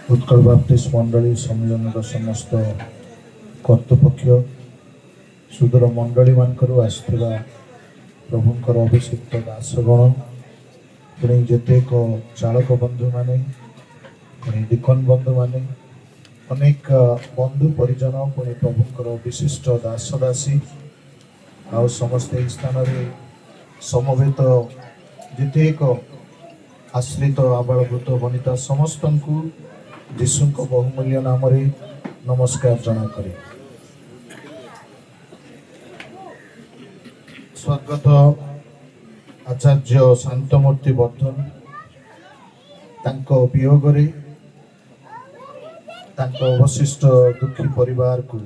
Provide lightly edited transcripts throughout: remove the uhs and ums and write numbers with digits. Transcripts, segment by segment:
Utkal Baptist मंडली सम्मेलन समस्त कर्तृपक्ष सुदूर मंडली मानकर आसुवा प्रभुंकर अभिषिक्त दासगण पुणी जेतेक चालक बंधु माने पुणी डिकन बंधु माने अनेक बंधु परिजन पुणी प्रभुंकर विशिष्ट दास दासी आ समस्ते स्थान समवेत जेतेक आश्रित आबालवृद्ध वनिता समस्त को जीशु बहुमूल्य नाम नमस्कार जना करे। स्वर्गत आचार्य शांतमूर्ति वर्धन तांको वियोग रे तांको अवशिष्ट दुखी परिवार को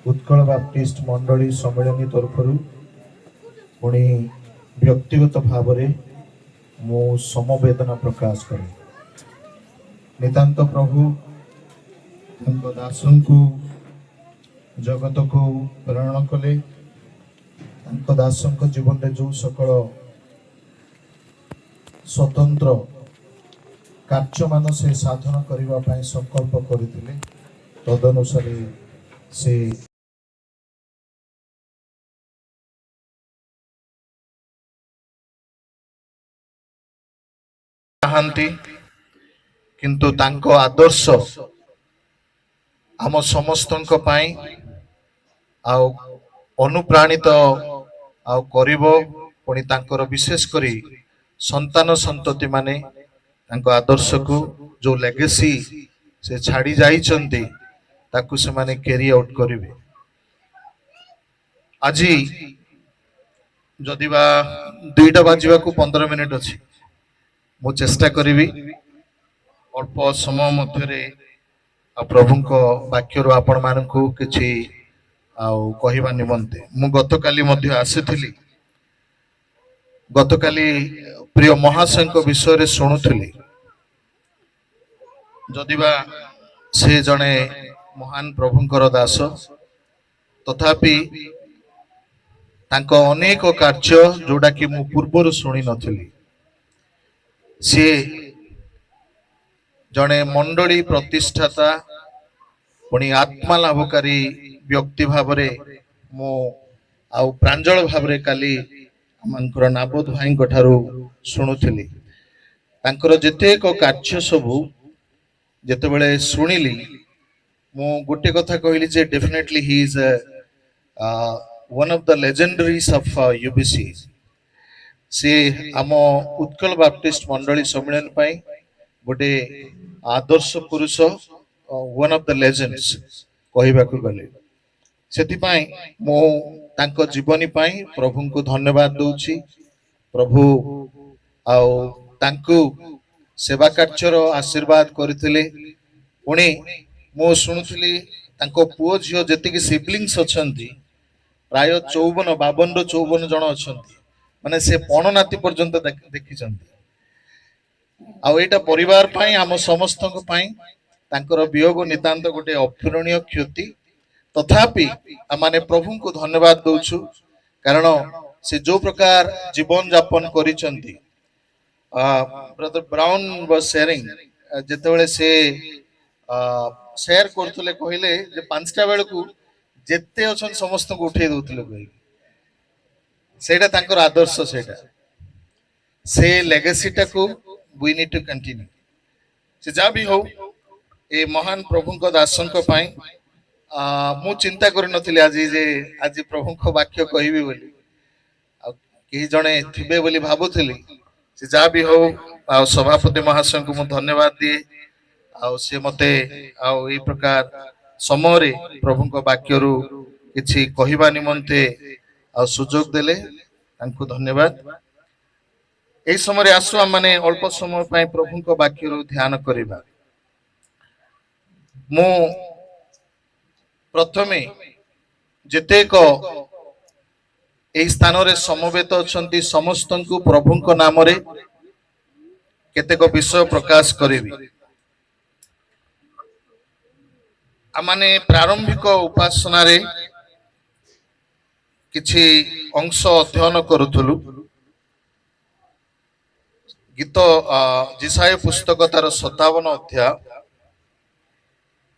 उत्कल बाप्टिस्ट मंडली सम्मेलन तरफ पुणी व्यक्तिगत भाव में मो समवेदना प्रकाश करे। नितांत प्रभु दासन को जगत को प्रेरण कले दासन जीवन में जो सकल स्वतंत्र कार्य मान से साधन करने संकल्प करते तदनुसार से किंतु तांको आदर्श आम समस्त अनुप्राणित पुणी तांकर विशेष करी संतान संतति माने तांको आदर्श को जो लेगेसी से छाड़ी जाइछन्ति ताकु से माने कैरी आउट करिवे। आज जदिबा 2टा बाजिबा को 15 मिनिट अछि मु चेष्टा करिवि अल्प समय मध्य प्रभु वाक्य आपण मानक किछि कहवा निमंते मु गतकाली आसीथिली गतकाली प्रिय महाशय विषय रे शुणुली जदिबा से जने महान प्रभुंकर दास तथापि तांको अनेक कार्य जोड़ा कि मु पूर्वर शुणी नथिली से जने मंडली प्रतिष्ठाता पुणी आत्मा लाभकारी व्यक्ति भावरे मो आउ प्रांजल भावरे काली आमंकर नाबोध भाई ठारू शुणुली तांकर जेतेक कार्य सबू जेतेबेले शुणिली मु गोटे कथा कहली जे definitely he is one of the legendaries of UBC से आम उत्कल बाप्टिस्ट मंडली सम्मेलन पाई गोटे आदर्श पुरुष वन ऑफ द लेजेंड्स कहबा को गले सेति मो तांको जीवनी पाई प्रभु को धन्यवाद दूची। प्रभु आउ तांको सेवा कार्यर आशीर्वाद करथिले पुणी मो शुणुली तांको पुओ झियो जेतिकी सिबलिंग्स अछंती प्राय 52 जन अछंती माने से पणनाती पर्यंत देखिचंती आउ एटा परिवार पाई आम समस्त पाई तांकर वियोग नितांत गोटे अपूरणीय क्षति तथापि आमाने प्रभु को धन्यवाद दउछु कारण से जो प्रकार जीवन यापन करिसंती ब्रदर ब्राउन वाज शेयरिंग जेतेबेले से शेयर करथले कहिले जे 5टा बेल को जेते अछन समस्त को उठे दउथले कहि सेटा तांकर आदर्श सेटा से लेगेसीटा को वी नीड टू कंटिन्यू से जा भी हो ए महान प्रभु को दासन को पाई मु चिंता कर नथिले आज प्रभु को वाक्य कहबी बोली आ केही जणे थिबे बोली भाबुथिली से जा भी हो आ सभापति महाशय को मु धन्यवाद दिए आ से मते आ ए प्रकार समय रे प्रभु को वाक्य रु किछि कहबा निमंते आ सुजोग देले तांको धन्यवाद। ए समय आसु हम माने अल्प समय पाई प्रभु को वाक्य रु ध्यान करिबा। मु प्रथमे जेतेक ए स्थान रे समवेत अछंती समस्त को प्रभु को नाम रे केतेक विषय प्रकाश करिवि। आमाने प्रारंभिक उपासना रे किछि अंश अध्ययन करूथलु ଗୀତ ଜିସାୟ ପୁସ୍ତକ ତାର 57 ଅଧ୍ୟାୟ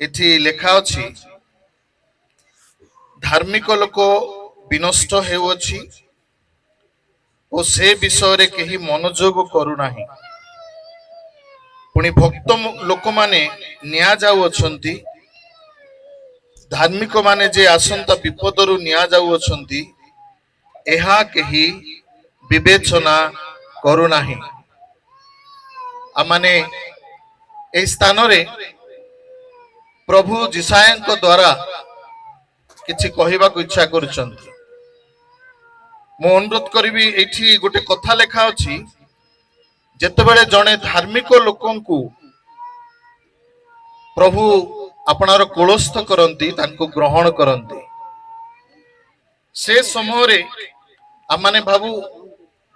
ଏଠି ଲେଖା ଅଛି, ଧାର୍ମିକ ଲୋକ ବିନଷ୍ଟ ହେଉଅଛି ଓ ସେ ବିଷୟରେ କେହି ମନୋଯୋଗ କରୁନାହିଁ। ପୁଣି ଭକ୍ତ ଲୋକମାନେ ନିଆଯାଉଅଛନ୍ତି, ଧାର୍ମିକ ମାନେ ଯେ ଆସନ୍ତା ବିପଦରୁ ନିଆଯାଉଅଛନ୍ତି ଏହା କେହି ବିବେଚନା କରୁନାହିଁ। ଆମମାନେ ଏହି ସ୍ଥାନରେ ପ୍ରଭୁ ଜିସାୟଙ୍କ ଦ୍ୱାରା କିଛି କହିବାକୁ ଇଚ୍ଛା କରୁଛନ୍ତି। ମୁଁ ଅନୁରୋଧ କରିବି, ଏଇଠି ଗୋଟେ କଥା ଲେଖା ଅଛି, ଯେତେବେଳେ ଜଣେ ଧାର୍ମିକ ଲୋକଙ୍କୁ ପ୍ରଭୁ ଆପଣାର କୋଳସ୍ଥ କରନ୍ତି, ତାଙ୍କୁ ଗ୍ରହଣ କରନ୍ତି, ସେ ସମୟରେ ଆମମାନେ ଭାବୁ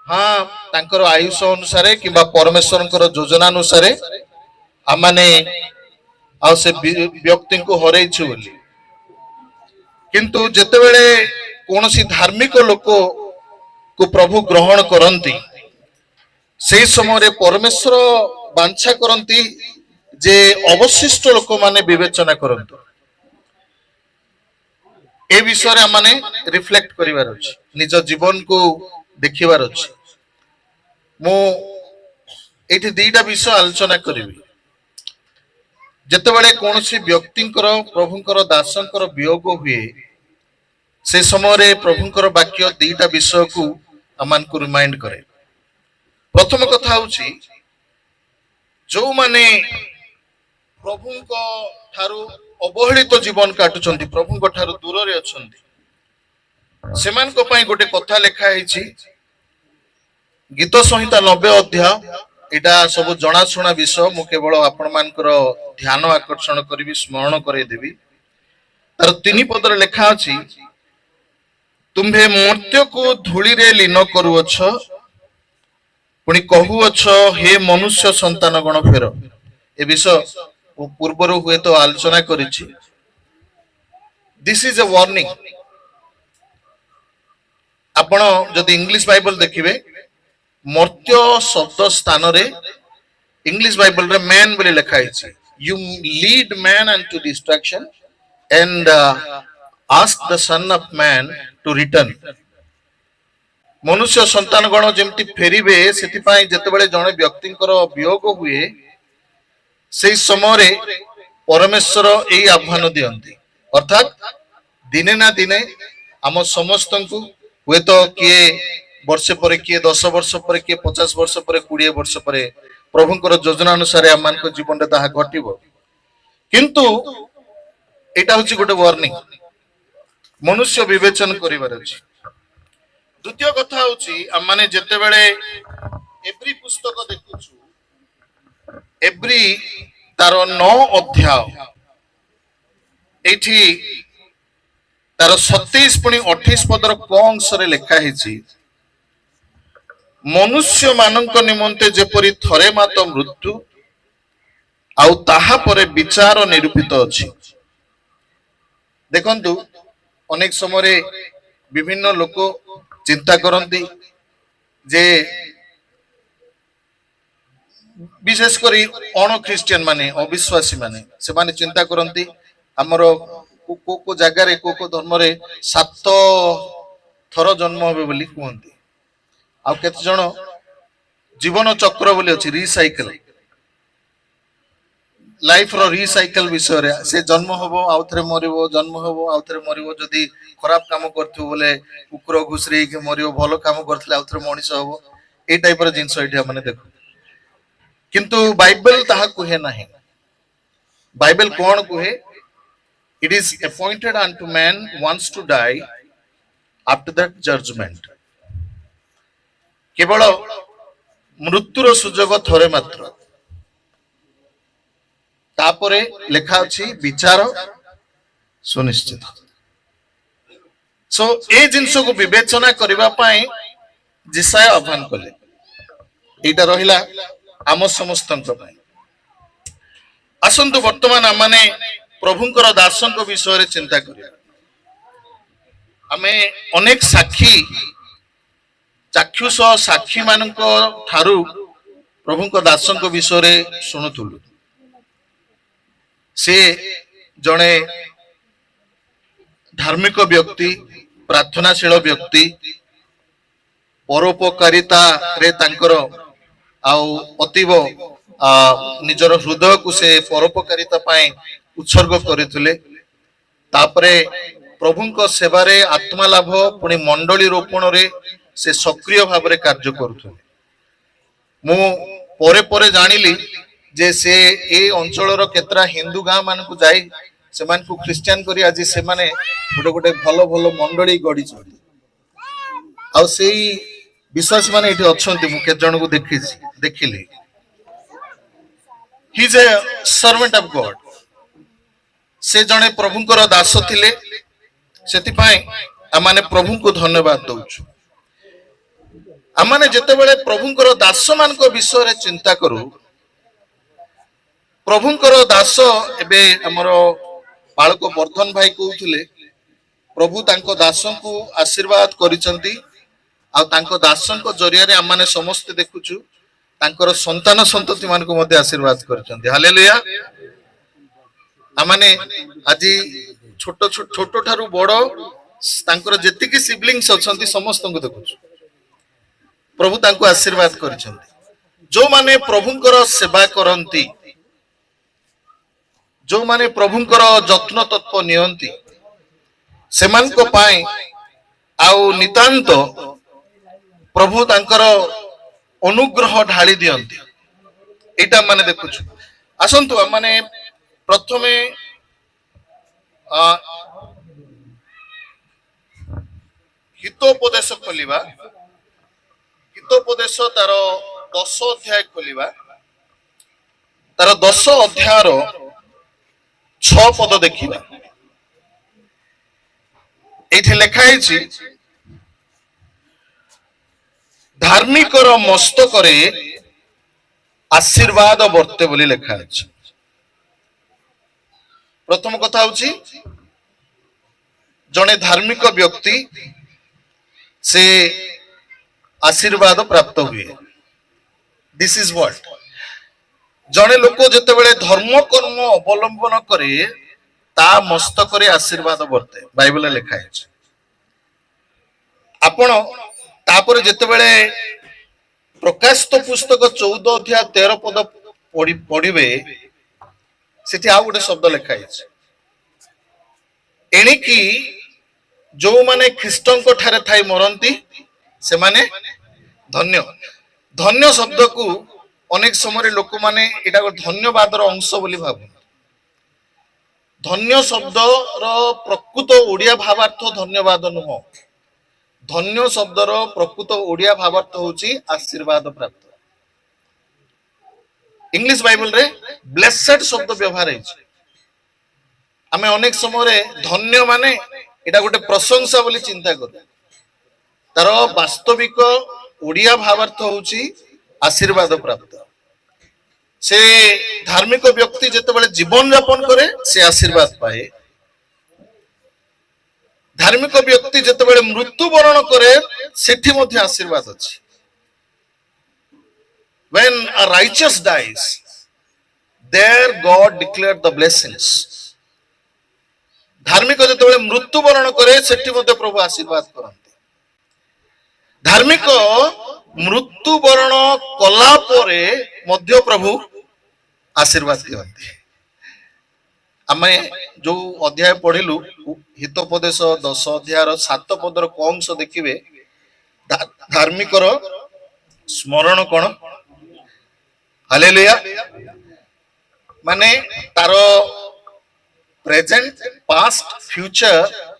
ହଁ ତାଙ୍କର ଆୟୁଷ ଅନୁସାରେ କିମ୍ବା ପରମେଶ୍ୱରଙ୍କର ଯୋଜନା ଅନୁସାରେ ଆମମାନେ ଆଉ ସେ ବ୍ୟକ୍ତିଙ୍କୁ ହରେଇଛୁ ବୋଲି। କିନ୍ତୁ ଯେତେବେଳେ କୌଣସି ଧାର୍ମିକ ଲୋକକୁ ପ୍ରଭୁ ଗ୍ରହଣ କରନ୍ତି, ସେହି ସମୟରେ ପରମେଶ୍ୱର ବାଞ୍ଛା କରନ୍ତି ଯେ ଅବଶିଷ୍ଟ ଲୋକମାନେ ବିବେଚନା କରନ୍ତୁ। ଏ ବିଷୟରେ ଆମମାନେ ରିଫ୍ଲେକ୍ଟ କରିବାର ଅଛି, ନିଜ ଜୀବନକୁ ଦେଖିବାର ଅଛି। ମୁଁ ଏଇଠି ଦିଟା ବିଷୟ ଆଲୋଚନା କରିବି। ଯେତେବେଳେ କୌଣସି ବ୍ୟକ୍ତିଙ୍କର, ପ୍ରଭୁଙ୍କର ଦାସଙ୍କର ବିୟୋଗ ହୁଏ, ସେ ସମୟରେ ପ୍ରଭୁଙ୍କର ବାକ୍ୟ ଦିଟା ବିଷୟକୁ ଆମମାନଙ୍କୁ ରିମାଇଣ୍ଡ କରେ। ପ୍ରଥମ କଥା ହଉଛି, ଯୋଉମାନେ ପ୍ରଭୁଙ୍କ ଠାରୁ ଅବହେଳିତ ଜୀବନ କାଟୁଛନ୍ତି, ପ୍ରଭୁଙ୍କ ଠାରୁ ଦୂରରେ ଅଛନ୍ତି, ସେମାନଙ୍କ ପାଇଁ ଗୋଟେ କଥା ଲେଖା ହେଇଛି, ଗୀତ ସଂହିତା 90 ଅଧ୍ୟାୟ। ଏଇଟା ସବୁ ଜଣାଶୁଣା ବିଷୟ, ମୁଁ କେବଳ ଆପଣ ମାନଙ୍କର ଧ୍ୟାନ ଆକର୍ଷଣ କରିବି, ସ୍ମରଣ କରେଇଦେବି। ତାର 3 ପଦରେ ଲେଖା ଅଛି, ତୁମ୍ଭେ ମର୍ତ୍ତ୍ୟକୁ ଧୂଳିରେ ଲୀନ କରୁଅଛ, ପୁଣି କହୁଅଛ ହେ ମନୁଷ୍ୟ ସନ୍ତାନ ଗଣ ଫେର। ଏ ବିଷୟ ମୁଁ ପୂର୍ବରୁ ହୁଏତ ଆଲୋଚନା କରିଛି। This is a warning. ଆପଣ ଯଦି ଇଂଲିଶ ବାଇବଲ ଦେଖିବେ, ମର୍ତ୍ତ୍ୟ ଶବ୍ଦ ସ୍ଥାନରେ ଇଂଲିଶ ବାଇବଲରେ ମ୍ୟାନ ବୋଲି ଲେଖା ହେଇଛି। You lead man into distraction and ask the son of man to return. ମନୁଷ୍ୟ ସନ୍ତାନ ଗଣ ଯେମିତି ଫେରିବେ, ସେଥିପାଇଁ ଯେତେବେଳେ ଜଣେ ବ୍ୟକ୍ତିଙ୍କର ବିୟୋଗ ହୁଏ, ସେହି ସମୟରେ ପରମେଶ୍ୱର ଏହି ଆହ୍ୱାନ ଦିଅନ୍ତି, ଅର୍ଥାତ ଦିନେ ନା ଦିନେ ଆମ ସମସ୍ତଙ୍କୁ, ହୁଏତ କିଏ ବର୍ଷେ ପରେ, କିଏ 10 ବର୍ଷ ପରେ, କିଏ 50 ବର୍ଷ ପରେ, 20 ବର୍ଷ ପରେ, ପ୍ରଭୁଙ୍କର ଯୋଜନା ଅନୁସାରେ ଆମମାନଙ୍କ ଜୀବନରେ ତାହା ଘଟିବ। କିନ୍ତୁ ଏଇଟା ହଉଛି ଗୋଟେ ୱାର୍ଣ୍ଣିଂ, ମନୁଷ୍ୟ ବିବେଚନା କରିବାର ଅଛି। ଦ୍ୱିତୀୟ କଥା ହଉଛି, ଆମମାନେ ଯେତେବେଳେ ଏବ୍ରୀ ପୁସ୍ତକ ଦେଖୁଛୁ, ଏବ୍ରୀ ତାର 9 ଅଧ୍ୟାୟ, ଏଇଠି ତାର 27 ପୁଣି 28 ପଦର କ ଅଂଶରେ ଲେଖା ହେଇଛି, ମନୁଷ୍ୟ ମାନଙ୍କ ନିମନ୍ତେ ଯେପରି ଥରେ ମାତ୍ର ମୃତ୍ୟୁ ଆଉ ତାହା ପରେ ବିଚାର ନିରୂପିତ ଅଛି। ଦେଖନ୍ତୁ, ଅନେକ ସମୟରେ ବିଭିନ୍ନ ଲୋକ ଚିନ୍ତା କରନ୍ତି ଯେ, ବିଶେଷ କରି ଅଣ ଖ୍ରୀଷ୍ଟିଆନ ମାନେ, ଅବିଶ୍ୱାସୀ ମାନେ, ସେମାନେ ଚିନ୍ତା କରନ୍ତି ଆମର କୋଉ ଜାଗାରେ, କୋଉ ଧର୍ମରେ 7 ଥର ଜନ୍ମ হবে ବୋଲି କୁହନ୍ତି। ଆଉ କେତେ ଜଣ ଜୀବନ ଚକ୍ର ବୋଲି ଅଛି, ରିସାଇକେଲ, ଲାଇଫର ରିସାଇକେଲ ବିଷୟରେ, ସେ ଜନ୍ମ ହବ ଆଉ ଥରେ ମରିବ, ଜନ୍ମ ହବ ଆଉ ଥରେ ମରିବ। ଯଦି ଖରାପ କାମ କରିଥିବ ବୋଲେ କୁକୁର ଘୁଷୁରିକି ମରିବ, ଭଲ କାମ କରିଥିଲେ ଆଉ ଥରେ ମଣିଷ ହବ। ଏଇ ଟାଇପର ଜିନିଷ ଏଠି ଆମେ ଦେଖୁ। କିନ୍ତୁ ବାଇବେଲ ତାହା କୁହେ ନାହିଁ। ବାଇବେଲ କଣ କୁହେ? It is appointed unto man once to die, after that judgment. କେବଳ ମୃତ୍ୟୁର ସୁଯୋଗ ଥରେ ମାତ୍ର, ତାପରେ ଲେଖା ଅଛି ବିଚାର ସୁନିଶ୍ଚିତ। ସୋ এই ଜିନିଷକୁ ବିବେଚନା କରିବା ପାଇଁ ଜିସାୟ ଆହ୍ୱାନ କଲେ। ଏଇଟା ରହିଲା ଆମ ସମସ୍ତଙ୍କ ପାଇଁ। ଆସନ୍ତୁ ବର୍ତ୍ତମାନ ଆମମାନେ ପ୍ରଭୁଙ୍କର ଦାସଙ୍କ ବିଷୟରେ ଚିନ୍ତା କରିବା। ଆମେ ଅନେକ ଚାକ୍ଷୁଷ ସାକ୍ଷୀ ମାନଙ୍କ ଠାରୁ प्रभु को दासों को विषय शुणुलु से जड़े धार्मिक व्यक्ति प्रार्थनाशील व्यक्ति परोपकारिता रे तांकर अतीव निजर हृदय को से परोपकारिता पाए उत्सर्ग करथिले तापरे प्रभुଙ୍କ सेवारे आत्मा लाभ पुणी मंडली रोपण रे से सक्रिय भाव रे कार्य करुथिले मु परे परे जानिली जे से ए अंचलर केतरा हिंदू गाँ मान को जाई से मान को क्रिश्चियन करी आज से माने गोटे गोटे भलो भलो मंडली गड़ी छथि आ सेही विश्वास माने एठी अछंती मु के जण को देखिली he is a servant of God से जणे प्रभुଙ୍କର दास थिले सेति पाए आमाने प्रभु को धन्यवाद दउछु आमाने जेतेबेले प्रभुଙ୍କର दास मानको विषय रे चिंता करू प्रभुଙ୍କର दास एबे हमरो बाळको वर्धन भाई कहउथिले प्रभु तांको दासों को आशीर्वाद करिसंती आ तांको दासों को जरिया रे आमाने समस्त देखुछु तांकर संतान संतति मान को मध्ये आशीर्वाद करिसंती हालेलुया आमाने आजि छोटो छोटो ठारू बड़ो तांकर जेतिकी सिबलिंग्स अछंती समस्त को देखुछु प्रभु तांको आशीर्वाद करिसंती जो माने प्रभुଙ୍କର सेवा करंती जो माने प्रभुଙ୍କର जत्न तत्व नियंती सेमान को पाए आउ नितांत प्रभु तांकर अनुग्रह ढाली दियंती एटा माने देखुछु आसंतु माने प्रथमे हितोपदेश खोलिबा हितोपदेश तार 10 अध्याय खोलिबा तार 10 अध्याय रो 6 पद देखिबा एठी लेखा है धार्मिक मस्तक आशीर्वाद वर्ते बोली लेखा है प्रथम कथा हूँ जड़े धार्मिक व्यक्ति से आशीर्वाद प्राप्त हुए दिस इज व्हाट जड़े लोक जिते बड़े धर्म कर्म अवलंबन करे ता मस्तक आशीर्वाद वर्ते बाइबल लिखा है आपण तापर जिते बड़े प्रकाशित पुस्तक 14 अध्याय 13 पद पढ़िबे सेठी आ गोटे शब्द लिखा है एणिकी जो माने ख्रीष्टन को ठारे थाई मरंती से माने धन्य धन्य शब्द को अनेक समय लोक माने एटा धन्यवाद अंश बोली भाव धन्य शब्द प्रकृत ओडिया भावार्थ धन्यवाद नुह धन्य शब्द प्रकृत ओडिया भावार्थ होची आशीर्वाद प्राप्त इंग्लिश बाइबल रे ब्लेसेड शब्द व्यवहार है आमे अनेक समय धन्य माने एटा गोटे प्रशंसा बोली चिंता कर तार वास्तविक ओडिया भावार्थ होची आशीर्वाद प्राप्त से धार्मिक व्यक्ति जिते बड़े जीवन यापन करे से आशीर्वाद पाए धार्मिक व्यक्ति जिते बड़े मृत्युवरण करे सेठी मध्ये आशीर्वाद अछि when a righteous dies there God declared the blessings धार्मिक जिते बड़े मृत्युवरण करे सेठी मध्ये प्रभु आशीर्वाद करंती धार्मिक मृत्युवरण कला परे मध्य प्रभु आशीर्वाद दियंती आमे जो अध्याय पढ़िलु हितोपदेश 10 अध्याय 7 पदर कंश देखिबे धार्मिक स्मरण कोन हालेलुया माने तारो present past future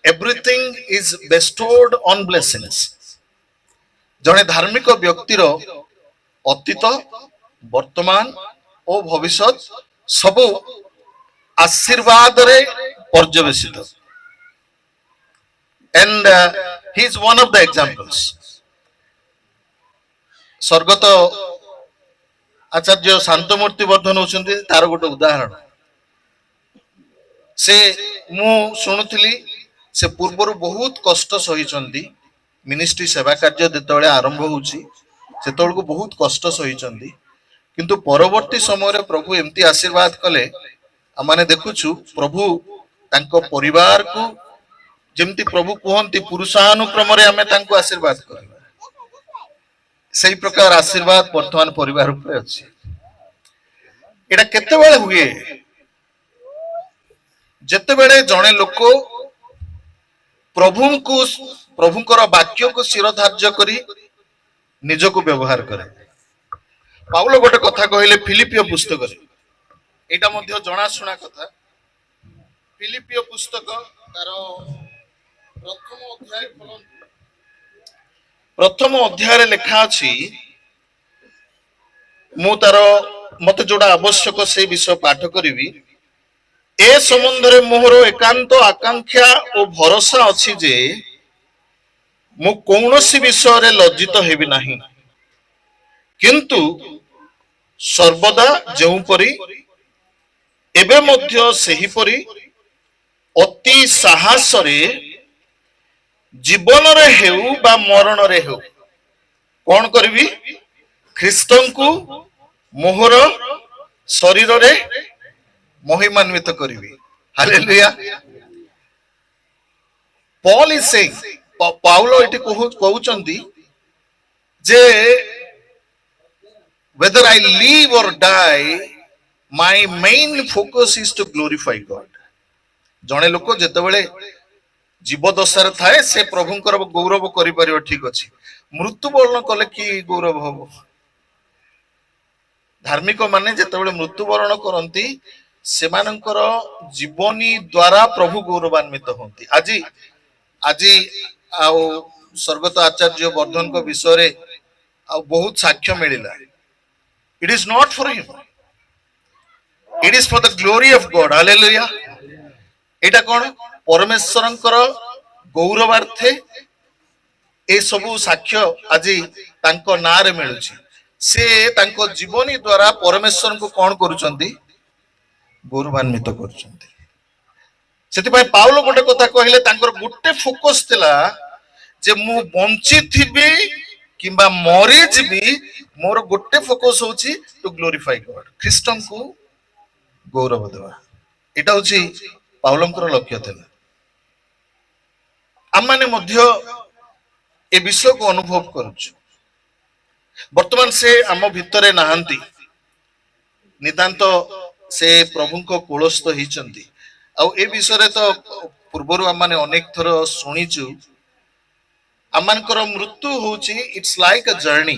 everything is bestowed on blessings जने धार्मिक व्यक्तिर अतीत वर्तमान और भविष्य सब आशीर्वाद रे पर्यवेसित and he is one of the examples स्वर्गत आचार्य शांतमूर्ति वर्धन होचंती तार गोटे उदाहरण से मु शुणुथिली से पूर्वर बहुत कष्ट सहिचंती मिनिस्ट्री सेवा कार्य जेतबेले आरंभ होउची सेतबेल को बहुत कष्ट सहिचंती किंतु परवर्ती समय प्रभु एमती आशीर्वाद कले आम देखुचु प्रभु तांको परिवार को जेमती प्रभु कहते पुरुषानुक्रम आम आशीर्वाद कर सही प्रकार आशीर्वाद वर्तमान परिवार उपरे अछि। एटा केतेबेले हुए जेतेबेले जणे लोक प्रभु को प्रभुकर वाक्य को शिर धार्य करी निजको व्यवहार करे। पाउल गोटे कथा कहले फिलिपियो पुस्तक एटा मध्य जनाशुना कथा। फिलिपियो पुस्तक तार प्रथम अध्याय लिखा अछि मु तार मते जोड़ा आवश्यक से विषय पाठ करी ए संबंध मोहर एकांत आकांक्षा और भरोसा अछि जे मु कौनसी विषय रे लज्जित हेबि नाही किंतु सर्वदा जोपरी एबे मध्य सही परी अति साहस रे जीवन रे हेउ बा मरण रे हेउ कौन करबी ख्रीष्टन को मोहर शरीर रे महिमान्वित करिवी। हालेलुया। पॉल इज सेइंग पाउलो एटी कहउचंती जे whether I live or die my main focus is to glorify God। जणे लोक जेतेबेले जीव दशार थाए से प्रभुंकर गौरव करि परियो ठीक अछि मृत्यु वर्ण कले कि गौरव हबो। धार्मिक माने जेतेबेले मृत्यु वर्ण करंती सेमानंकर जीवनी द्वारा प्रभु गौरवान्वित होंती। आजी आजी आउ स्वर्गत आचार्य वर्धन को विषय रे आउ बहुत साक्ष्य मिलिला। It is not for him, it is for the glory of God। Hallelujah। एटा कोन परमेश्वरंकर गौरवार्थे ए सबु साक्ष्य आजी तांको नारे मिलुची। से तांको जीवनी द्वारा परमेश्वर को कोन करूचंती गौरवान्वित करूचंती। सेति भाई पाउलो गोटे कथा कहले तांकर गोटे फोकस थिला जे मु बंची थिबी किंबा मरि जिबी मोर गोटे फोकस होची टू ग्लोरीफाई गॉड ख्रीष्टन को गौरव देवा। एटा होची पाउलंकर लक्ष्य थिला। आम माने मध्य ए विषय को अनुभव करूछु। वर्तमान से आम भितरे नाहंती नितांत से प्रभु को कोलस्थ हिचंती। आ ए विषय तो पूर्वर आम माने अनेक थर सुनिचु। आमनकर मृत्यु होची इट्स लाइक अ जर्नी।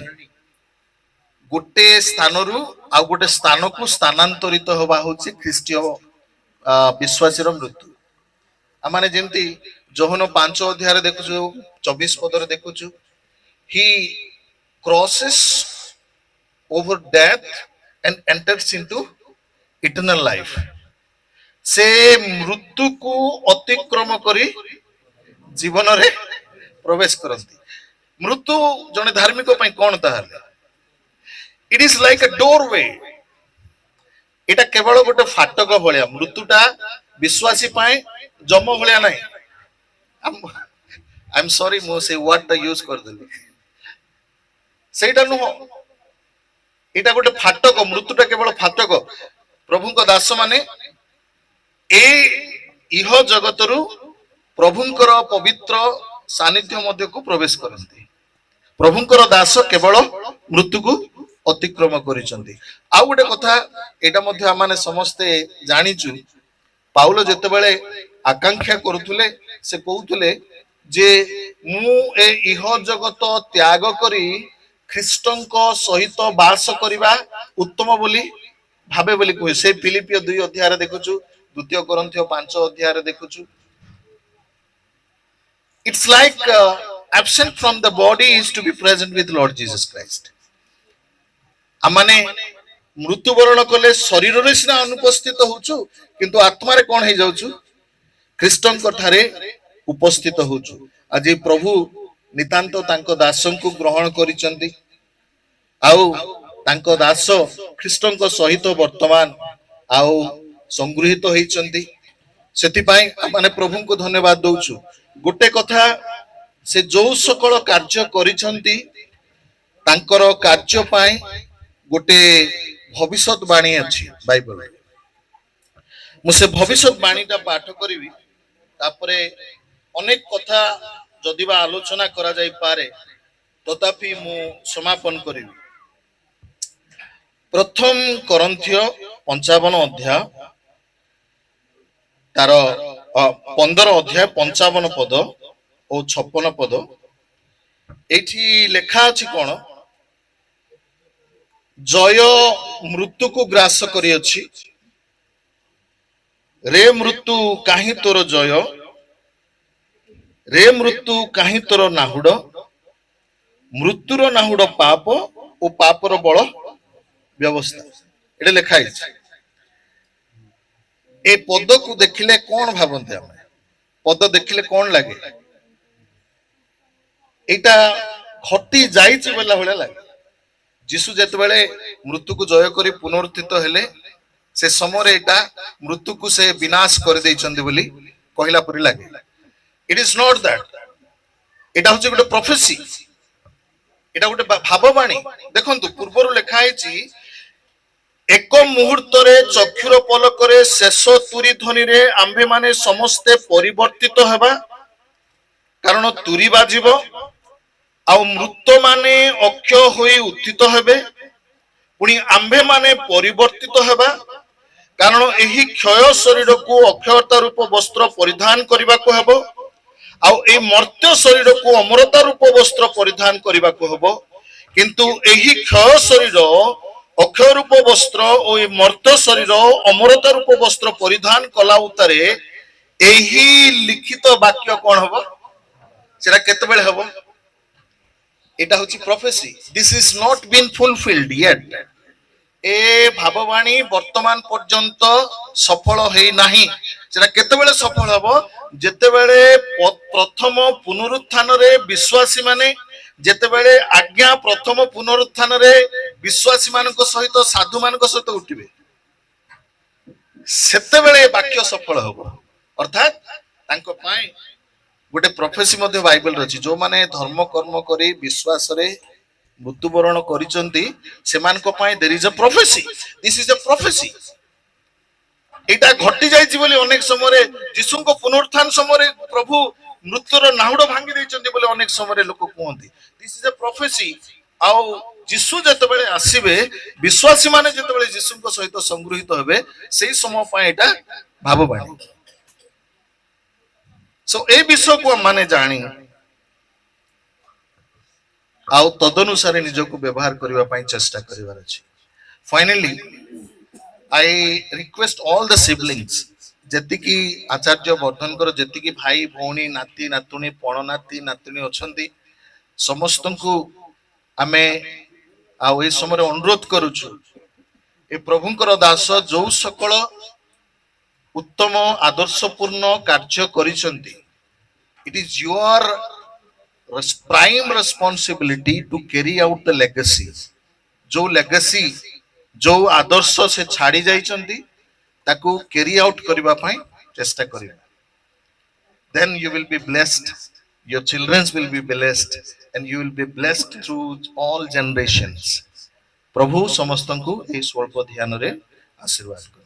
गोटे स्थान रु आ गोटे स्थान को स्थानांतरित होबा होची ख्रीष्टीय विश्वासी रो मृत्यु। आमाने जेंती जोहन 5 अध्याय रे देखुछु 24 पद रे देखुछु he crosses over death and enters into eternal life. से मृत्यु को अतिक्रम करी जीवन रे प्रवेश करती। मृत्यु जने धार्मिक पई कोन ताहाले it is like a doorway. एटा केवल गोटे फाटक भलिया मृत्युटा विश्वासी पाए जम भलिया नाही। आई एम सॉरी मो से वर्ड द यूज कर देली सेटा नु एटा गोटे फाटक मृत्युटा केवल फाटक। प्रभु को दास माने ए इह जगतरु प्रभुंकर पवित्र सानिध्य मध्य को प्रवेश करती। प्रभुंकर दास केवल मृत्यु को अतिक्रम करिसंती। आ गोटे कथा एटा मध्य आमाने समस्ते जानिचु पाउल जेतेबेले आकांक्षा करूथुले से कहूथुले जे मु ए इह जगत त्याग करी ख्रीष्टन को सहित वास करिबा उत्तम बोली भाबे बोली कहे। से फिलिपियो 2 अध्याय रे देखुछु 2 कोरिन्थियो 5 अध्याय रे देखुछु। It's like absent from the body is to be present with Lord Jesus Christ। आमाने मृत्यु वरण कले शरीर रे सिना अनुपस्थित होछु किंतु आत्मा रे कोन हे जाउछु ख्रीष्टन को ठारे उपस्थित होछु। आज प्रभु नितांत तांको दासन को ग्रहण करिसंती। आउ तांको दास ख्रीष्टन को सहित वर्तमान आउ संग्रहित होइचंती। सेति पई माने प्रभु को धन्यवाद दउछु। गोटे कथा से जो सकल कार्य करिसंती तांकर कार्य पाई गोटे भविष्यत बाणी अच्छी बाइबल मुझे भविष्यत बाणीटा पाठ करी तापरे अनेक कथा जदि बा आलोचना करा जाई पारे तथापि मु समापन करी प्रथम करंथिय 55 अध्याय तार 15 अध्याय 55 पद और 56 पद एठी लेखा अछि कोन जय मृत्यु को ग्रास करी अछि रे मृत्यु काहे तोर जय रे मृत्यु काहे तोर नाहुड मृत्युर नाहुड पाप और पापर बल व्यवस्था एटे लिखा ए पद को देखिले कौन भावते आम पद देखिले कौन लगे एटा घटी जाइछि बोला भले लगे जीशु जेते बेले मृत्यु को जय करी पुनरुत्थित हेले से समय एटा मृत्यु को से विनाश कर देइछन्ते बोली कहला परि लागे इट इज नॉट दैट एटा होचे गोटे प्रोफेसी एटा गोटे भाववाणी देखंतु पूर्वरु लेखा आइछि एक मुहूर्त रे चक्षुर पलक रे शेष तुरी ध्वनि रे आम्भे माने समस्ते परिवर्तित हेबा कारण तुरी बाजिबो आ मृत माने अक्षय होई उत्थित हेबे पुनी आम्भे माने परिवर्तित हेबा कारण एही क्षय शरीर को अक्षयता रूप वस्त्र परिधान करबा को हेबो आ ए मर्त्य शरीर को अमरता रूप वस्त्र परिधान करबा को हेबो किंतु एही क्षय शरीर अक्षय रूप वस्त्र और ए मर्त्य शरीर अमरता रूप वस्त्र परिधान कला उतारे एही लिखित वाक्य कोन हेबो सेरा केते बेले हेबो एटा होची prophecy this is not been fulfilled yet ए भाववाणी वर्तमान पर्यंत सफल हेई नाही सेटा केते बेले सफल हेबो जेते बेले प्रथम पुनरुत्थान रे विश्वासी माने जेते बेले आज्ञा प्रथम पुनरुत्थान रे विश्वासी मानक सहित साधु मानक सहित उठिबे सेते बेले वाक्य सफल हेबो अर्थात तांको पाए गोटे प्रोफेसी मध्य बाइबल रछि जो माने धर्म कर्म करी विश्वास रे मृत्युवरण करिसंती सेमानक पाए there is a prophecy this is a prophecy एटा घटी जाइछि बोली अनेक समय यीशु को पुनरुत्थान समय प्रभु मृत्युर नाहुड भांगी दैछन्ती बोली अनेक समय लोक कहंती दिस इज अ प्रोफेसी आउ यीशु जते बेले आसीबे विश्वासी माने जते बेले यीशु को सहित संग्रहित हेबे सेही समय पाए एटा भाववाणी सो ए विषय को माने जानी आउ तदनुसार निजको व्यवहार करबा पई चेष्टा करिवार अछि finally I request all the siblings जति की आचार्य वर्धनकर जति की भाई भौणी नाती नातुणी पण नाती नातुणी अछंती समस्त को आमे आउ ए समय अनुरोध करूछु ए प्रभुंकर दास जो सकल उत्तम आदर्शपूर्ण कार्य करिसंती it is your prime responsibility to carry out the legacy जो legacy जो आदर्श से छाड़ी जाइचंती ताकू carry out करबा पई चेष्टा करिबा then you will be blessed your children will be blessed and you will be blessed through all generations प्रभु समस्तन को ए स्वल्प ध्यान रे आशीर्वाद